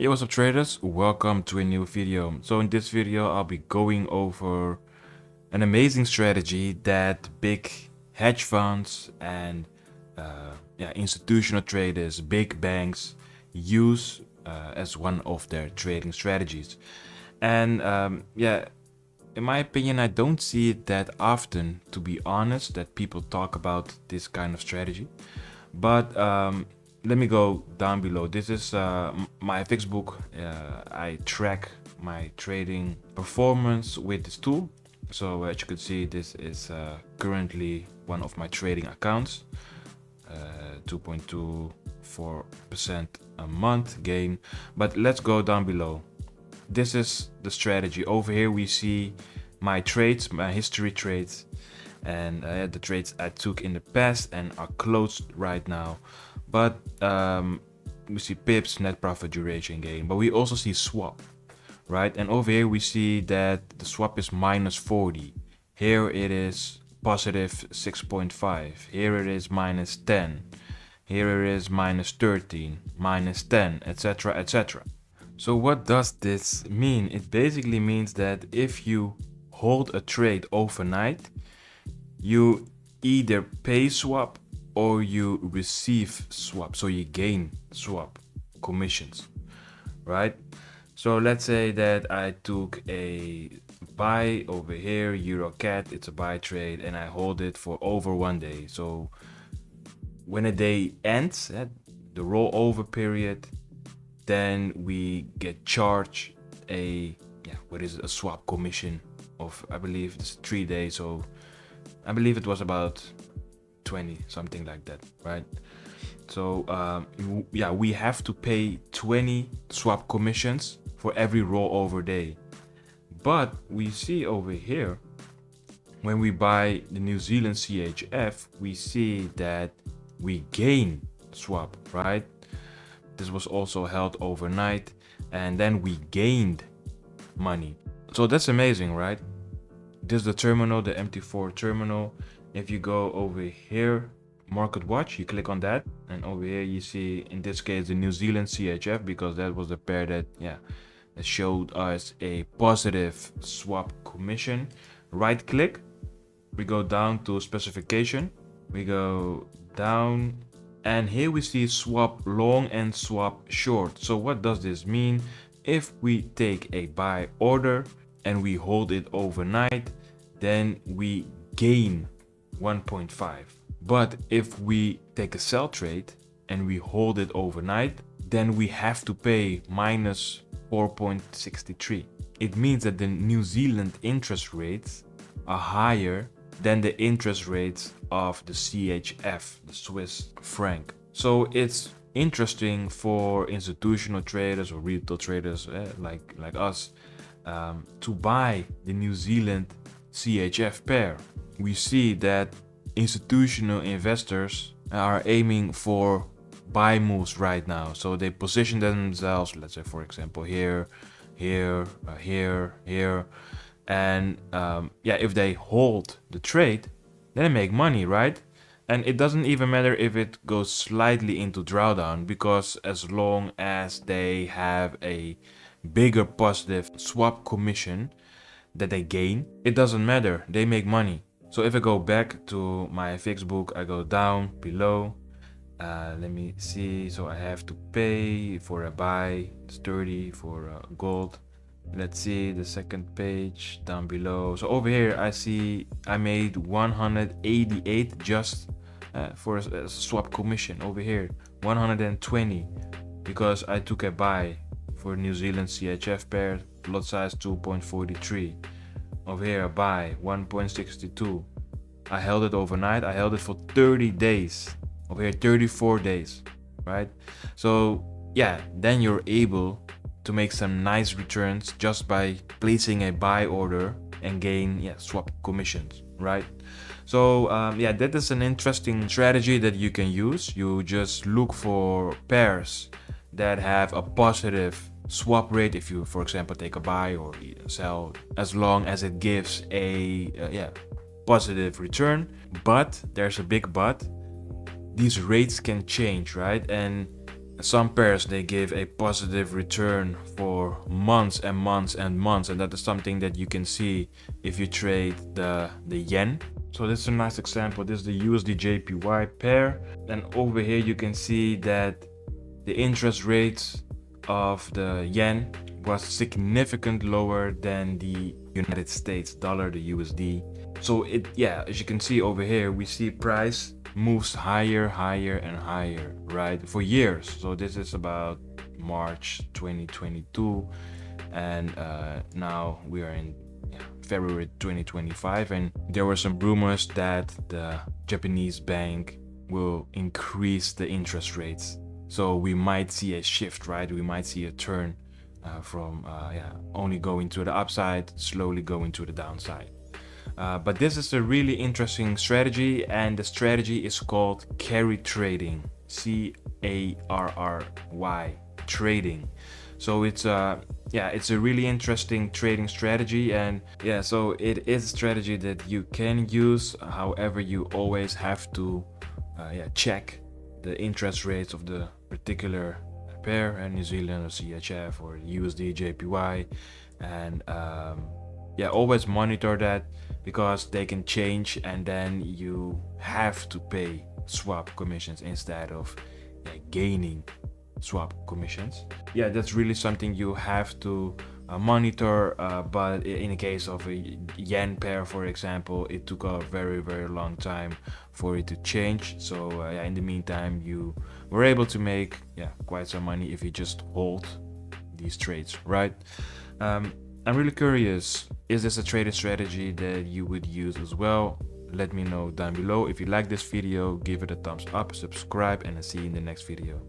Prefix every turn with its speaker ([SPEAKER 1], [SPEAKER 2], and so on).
[SPEAKER 1] Hey, what's up traders? Welcome to a new video. So in this video I'll be going over an amazing strategy that big hedge funds and institutional traders, big banks use as one of their trading strategies. And in my opinion, I don't see it that often, to be honest, that people talk about this kind of strategy. But let me go down below. This is my FX book. I track my trading performance with this tool. So as you can see, this is currently one of my trading accounts. 2.24% a month gain. But let's go down below. This is the strategy. Over here we see my trades, my history trades, and the trades I took in the past and are closed right now. But we see pips, net profit, duration gain, but we also see swap, right? And over here we see that the swap is minus 40. Here it is positive 6.5. Here it is minus 10. Here it is minus 13, minus 10, etc., etc. So what does this mean? It basically means that if you hold a trade overnight, you either pay swap or you receive swap. So you gain swap commissions, right? So let's say that I took a buy over here, Euro CAD, it's a buy trade, and I hold it for over 1 day. So when a day ends, the rollover period, then we get charged a swap commission of, I believe it's 3 days. So I believe it was about 20, something like that, right? So we have to pay 20 swap commissions for every rollover day. But we see over here, when we buy the New Zealand CHF, we see that we gain swap, right? This was also held overnight, and then we gained money. So that's amazing, right? This is the terminal, the MT4 terminal. If you go over here, Market Watch, you click on that, and over here you see, in this case, the New Zealand CHF, because that was the pair that showed us a positive swap commission. Right click, we go down to specification, we go down, and here we see swap long and swap short. So what does this mean? If we take a buy order and we hold it overnight, then we gain 1.5. But if we take a sell trade and we hold it overnight, then we have to pay minus 4.63. It means that the New Zealand interest rates are higher than the interest rates of the CHF, the Swiss franc. So it's interesting for institutional traders or retail traders like us to buy the New Zealand CHF pair. We see that institutional investors are aiming for buy moves right now. So they position themselves, let's say for example here, and if they hold the trade, then they make money, right? And it doesn't even matter if it goes slightly into drawdown, because as long as they have a bigger positive swap commission that they gain, it doesn't matter, they make money. So if I go back to my FX book, I go down below, let me see, so I have to pay for a buy, it's 30 for gold. Let's see the second page down below. So over here I see I made 188 just for a swap commission. Over here 120 because I took a buy for New Zealand CHF pair, lot size 2.43. Over here a buy 1.62. I held it overnight, I held it for 30 days. Over here 34 days, right? So yeah, then you're able to make some nice returns just by placing a buy order and gain swap commissions, right? So that is an interesting strategy that you can use. You just look for pairs that have a positive swap rate if you, for example, take a buy or sell, as long as it gives a positive return. But there's a big but: these rates can change, right? And Some pairs, they give a positive return for months and months and months, and that is something that you can see if you trade the yen. So this is a nice example. This is the USD JPY pair, and over here you can see that the interest rates of the yen was significantly lower than the United States dollar, the USD. So as you can see over here, we see price moves higher and higher, right, for years. So this is about March 2022, and now we are in February 2025, and there were some rumors that the Japanese bank will increase the interest rates. So we might see a shift, right? We might see a turn from only going to the upside, slowly going to the downside. But this is a really interesting strategy, and the strategy is called carry trading, CARRY trading. So it's a really interesting trading strategy, and so it is a strategy that you can use. However, you always have to check the interest rates of the particular pair, New Zealand or CHF or USD JPY, and always monitor that, because they can change, and then you have to pay swap commissions instead of gaining swap commissions. That's really something you have to monitor, but in the case of a yen pair, for example, it took a very long time for it to change. So in the meantime, you were able to make quite some money if you just hold these trades, right? I'm really curious, is this a trading strategy that you would use as well? Let me know down below. If you like this video, give it a thumbs up, subscribe, and I'll see you in the next video.